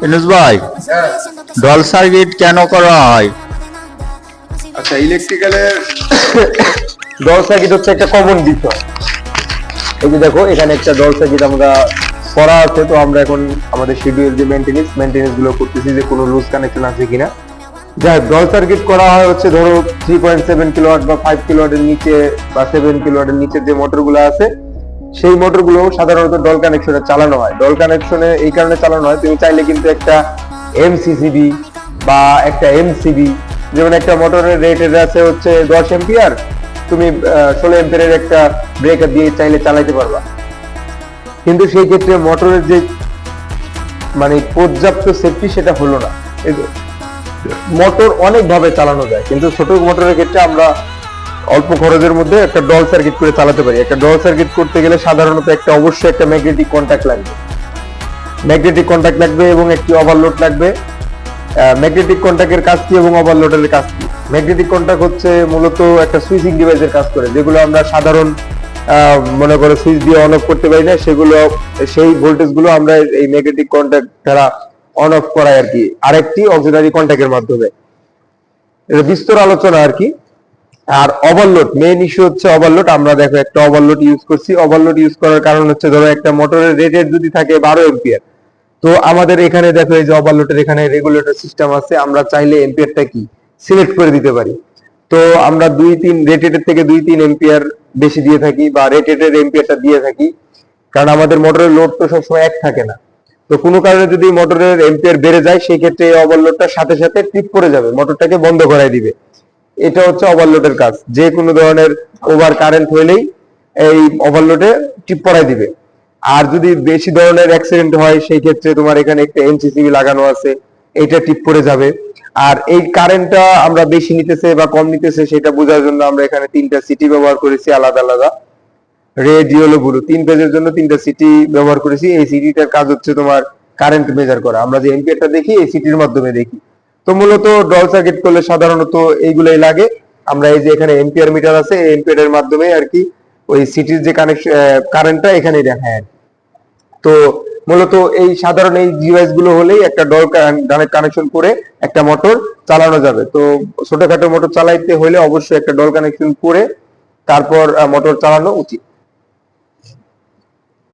ইনুস ভাই, হ্যাঁ। Doll circuit কেন করা হয়? আচ্ছা, ইলেকট্রিক্যালের ডল সার্কিট হচ্ছে একটা কমন বিষয়। এই যে দেখো, এখানে একটা ডল সার্কিট আমরা করা আছে। তো আমরা এখন আমাদের শিডিউল যে মেনটেনেন্স গুলো করতেছি, যে কোনো লুজ কানেকশন আছে কিনা। যাই ডল সার্কিট করা হয় হচ্ছে, ধরো 3.7 কিলোওয়াট বা 5 কিলোওয়াটের নিচে বা 7 কিলোওয়াটের নিচে যে মোটরগুলো আছে, সেই মোটরগুলো সাধারণত ডল কানেকশনে চালানো হয়। ডল কানেকশনে এই কারণে চালানো হয়, তুমি চাইলে কিন্তু একটা এমসিসিবি বা একটা এমসিবি, যেমন একটা মোটরের রেটেড আছে হচ্ছে 10 এম্পিয়ার, তুমি 16 এম্পিয়ারের একটা ব্রেকার দিয়ে চাইলে চালাইতে পারবা। কিন্তু সেই ক্ষেত্রে মোটরের যে মানে পর্যাপ্ত সেফটি সেটা হলো না। মোটর অনেক ভাবে চালানো যায়, কিন্তু ছোট মোটরের ক্ষেত্রে আমরা অল্প খরচের মধ্যে একটা ডল সার্কিট করে চালাতে পারি। একটা ডল সার্কিট করতে গেলে সাধারণত অবশ্যই একটা ম্যাগনেটিক কন্টাক্ট লাগবে। এবং একটি ওভারলোড লাগবে। ম্যাগনেটিক কন্টাক্টের কাজ কি এবং ওভারলোডের কাজ কি? ম্যাগনেটিক কন্টাক্ট হচ্ছে মূলত একটা সুইচিং ডিভাইসের কাজ করে, যেগুলো আমরা সাধারণ মনে করো সুইচ দিয়ে অন অফ করতে পারি না, সেই ভোল্টেজ গুলো আমরা এই ম্যাগনেটিক কন্টাক্ট দ্বারা অন অফ করাই আর কি, আরেকটি অক্সিলারি কন্টাক্টের মাধ্যমে। এটা বিস্তর আলোচনা আর কি। আর ওভারলোড, মেইন ইস্যু হচ্ছে ওভারলোড। আমরা দেখো একটা ওভারলোড ইউজ করছি। ওভারলোড ইউজ করার কারণ হচ্ছে, ধরো একটা মোটরের রেটেড যদি থাকে 12 এম্পিয়ার, তো আমাদের এখানে দেখো এই যে ওভারলোডের এখানে রেগুলেটর সিস্টেম আছে, আমরা চাইলে এম্পিয়ারটা কি সিলেক্ট করে দিতে পারি। তো আমরা 2-3 রেটেডের থেকে 2-3 এম্পিয়ার বেশি দিয়ে থাকি, বা রেটেডের এম্পিয়ারটা দিয়ে থাকি, কারণ আমাদের মোটরের লোড তো সবসময় এক থাকে না। তো কোনো কারণে যদি মোটরের এম্পিয়ার বেড়ে যায়, সেই ক্ষেত্রে এই ওভারলোডটার সাথে সাথে ট্রিপ করে যাবে, মোটরটাকে বন্ধ করাই দিবে। এটা হচ্ছে ওভারলোডের কাজ। যে কোনো ধরনের ওভার কারেন্ট হইলেই এই ওভারলোডে টিপ পড়াই দিবে। আর যদি বেশি ধরনের অ্যাক্সিডেন্ট হয়, সেই ক্ষেত্রে তোমার এখানে একটা এমসিসিবি লাগানো আছে, এটা টিপ পড়ে যাবে। আর এই কারেন্টটা আমরা বেশি নিতেছে বা কম নিতেছে সেটা বোঝার জন্য আমরা এখানে 3টা সিটি ব্যবহার করেছি আলাদা আলাদা, রেড, ইয়েলো, ব্লু, 3 ফেজের জন্য 3টা সিটি ব্যবহার করেছি। এই সিটিটার কাজ হচ্ছে তোমার কারেন্ট মেজার করা। আমরা যে এম্পিয়ারটা দেখি এই সিটির মাধ্যমে দেখি। তো মূলত ডল সার্কিট করলে সাধারণত এইগুলাই লাগে। আমরা এই যে এখানে এম্পিয়ার মিটার আছে, এই এম্পিয়ারের মাধ্যমে আর কি ওই সিটির যে কানেকশন কারেন্টটা এখানেই দেখায়। তো মূলত এই সাধারণ এই ডিভাইস গুলো হলেই একটা ডল কানেকশন করে একটা মোটর চালানো যাবে। তো ছোটখাটো মোটর চালাইতে হলে অবশ্যই একটা ডল কানেকশন করে তারপর মোটর চালানো উচিত।